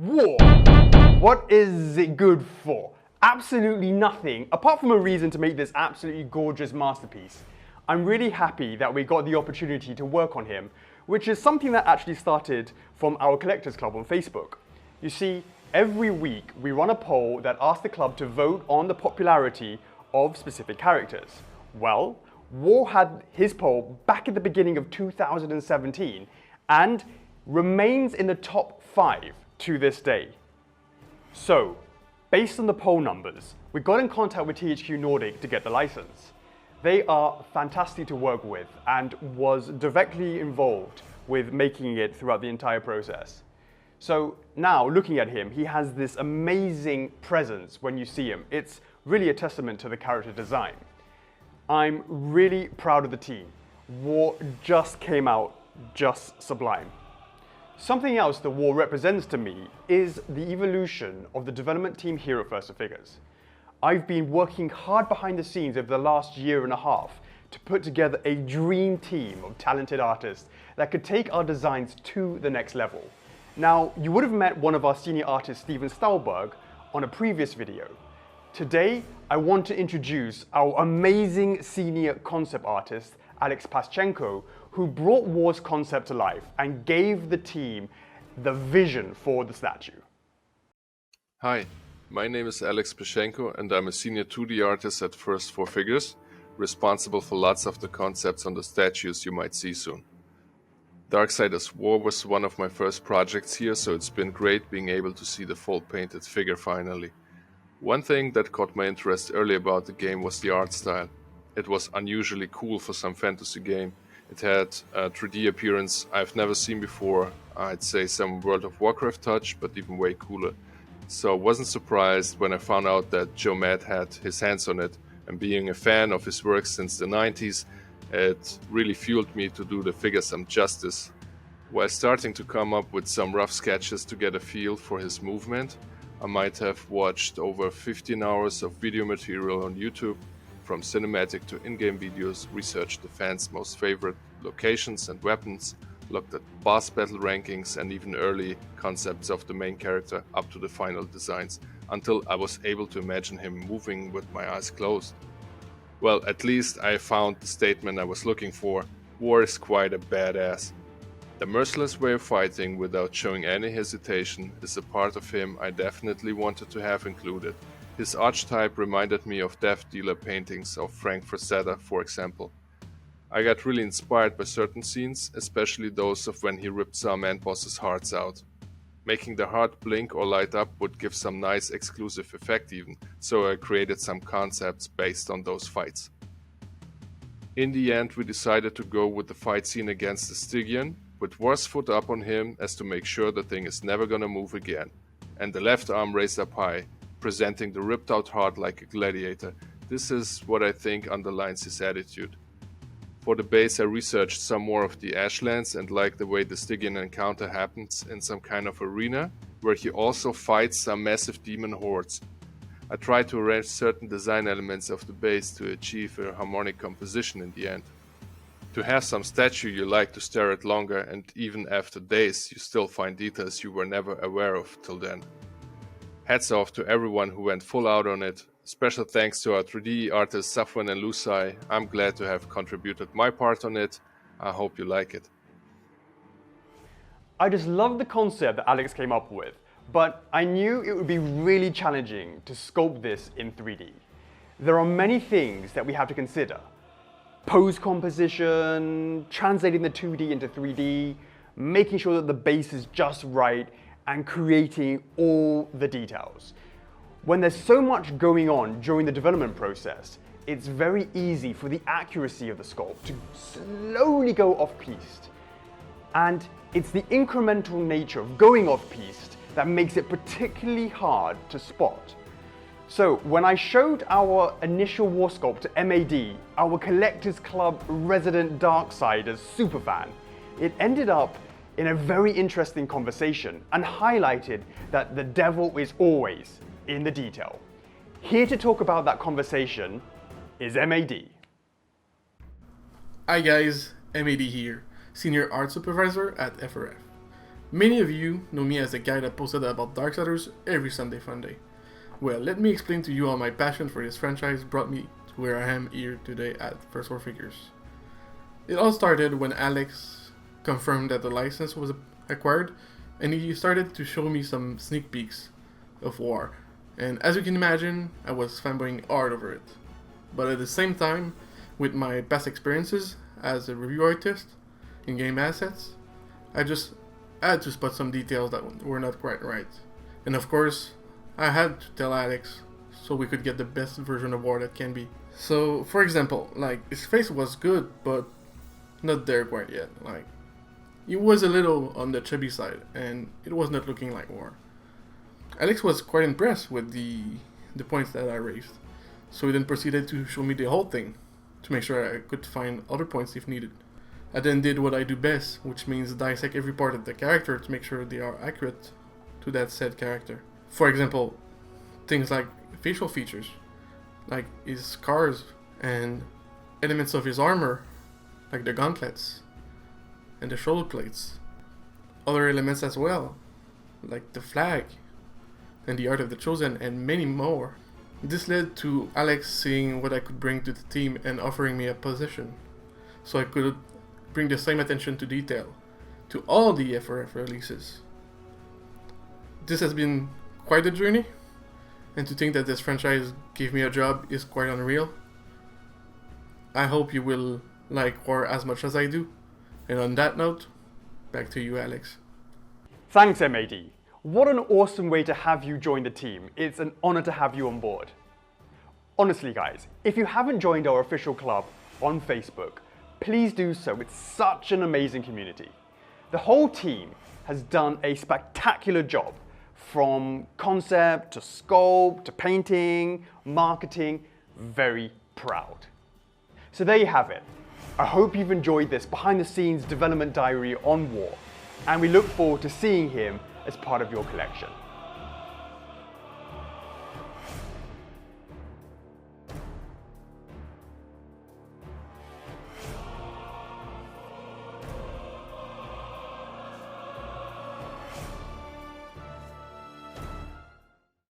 War. What is it good for? Absolutely nothing, apart from a reason to make this absolutely gorgeous masterpiece. I'm really happy that we got the opportunity to work on him, which is something that actually started from our Collectors Club on Facebook. You see, every week we run a poll that asks the club to vote on the popularity of specific characters. Well, War had his poll back at the beginning of 2017 and remains in the top 5 to this day. So, based on the poll numbers, we got in contact with THQ Nordic to get the license. They are fantastic to work with and was directly involved with making it throughout the entire process. So now, looking at him, he has this amazing presence when you see him. It's really a testament to the character design. I'm really proud of the team. War just came out just sublime. Something else that War represents to me is the evolution of the development team here at First Figures. I've been working hard behind the scenes over the last year and a half to put together a dream team of talented artists that could take our designs to the next level. Now, you would have met one of our senior artists, Steven Stahlberg, on a previous video. Today, I want to introduce our amazing senior concept artist, Alex Pascenko, who brought War's concept to life and gave the team the vision for the statue. Hi, my name is Alex Pascenko and I'm a senior 2D artist at First 4 Figures, responsible for lots of the concepts on the statues you might see soon. Darksiders War was one of my first projects here, so it's been great being able to see the full painted figure finally. One thing that caught my interest early about the game was the art style. It was unusually cool for some fantasy game. It had a 3D appearance I've never seen before. I'd say some World of Warcraft touch, but even way cooler. So I wasn't surprised when I found out that M.A.D had his hands on it, and being a fan of his work since the 90s, it really fueled me to do the figure some justice. While starting to come up with some rough sketches to get a feel for his movement, I might have watched over 15 hours of video material on YouTube, from cinematic to in-game videos, researched the fans' most favorite locations and weapons, looked at boss battle rankings and even early concepts of the main character up to the final designs, until I was able to imagine him moving with my eyes closed. Well, at least I found the statement I was looking for. War is quite a badass. The merciless way of fighting without showing any hesitation is a part of him I definitely wanted to have included. His archetype reminded me of death dealer paintings of Frank Frazetta, for example. I got really inspired by certain scenes, especially those of when he ripped some end bosses' hearts out. Making the heart blink or light up would give some nice exclusive effect even, so I created some concepts based on those fights. In the end, we decided to go with the fight scene against the Stygian, with War's foot up on him as to make sure the thing is never gonna move again, and the left arm raised up high, presenting the ripped out heart like a gladiator. This is what I think underlines his attitude. For the base I researched some more of the Ashlands and like the way the Stygian encounter happens in some kind of arena, where he also fights some massive demon hordes. I tried to arrange certain design elements of the base to achieve a harmonic composition in the end. To have some statue you like to stare at longer, and even after days you still find details you were never aware of till then. Hats off to everyone who went full out on it. Special thanks to our 3D artists Safwan and Lusai. I'm glad to have contributed my part on it. I hope you like it. I just love the concept that Alex came up with, but I knew it would be really challenging to sculpt this in 3D. There are many things that we have to consider. Pose composition, translating the 2D into 3D, making sure that the base is just right, and creating all the details. When there's so much going on during the development process, it's very easy for the accuracy of the sculpt to slowly go off-piste. And it's the incremental nature of going off-piste that makes it particularly hard to spot. So when I showed our initial war sculpt to M.A.D, our Collectors Club resident Darksiders superfan, it ended up in a very interesting conversation and highlighted that the devil is always in the detail. Here to talk about that conversation is M.A.D. Hi guys, M.A.D here, Senior Art Supervisor at FRF. Many of you know me as the guy that posted about Darksiders every Sunday Funday. Well, let me explain to you how my passion for this franchise brought me to where I am here today at First 4 Figures. It all started when Alex confirmed that the license was acquired, and he started to show me some sneak peeks of War. And as you can imagine, I was fanboying hard over it. But at the same time, with my past experiences as a review artist in game assets, I just had to spot some details that were not quite right. And of course, I had to tell Alex so we could get the best version of War that can be. So, for example, like, his face was good, but not there quite yet. Like, he was a little on the chubby side, and it was not looking like War. Alex was quite impressed with the points that I raised, so he then proceeded to show me the whole thing, to make sure I could find other points if needed. I then did what I do best, which means dissect every part of the character to make sure they are accurate to that said character. For example, things like facial features, like his scars and elements of his armor, like the gauntlets and the shoulder plates. Other elements as well, like the flag and the Art of the Chosen and many more. This led to Alex seeing what I could bring to the team and offering me a position, so I could bring the same attention to detail to all the FRF releases. This has been quite a journey, and to think that this franchise gave me a job is quite unreal. I hope you will like War as much as I do. And on that note, back to you, Alex. Thanks, M.A.D. What an awesome way to have you join the team. It's an honor to have you on board. Honestly, guys, if you haven't joined our official club on Facebook, please do so. It's such an amazing community. The whole team has done a spectacular job, from concept to sculpt to painting, marketing. Very proud. So there you have it. I hope you've enjoyed this behind the scenes development diary on War, and we look forward to seeing him as part of your collection.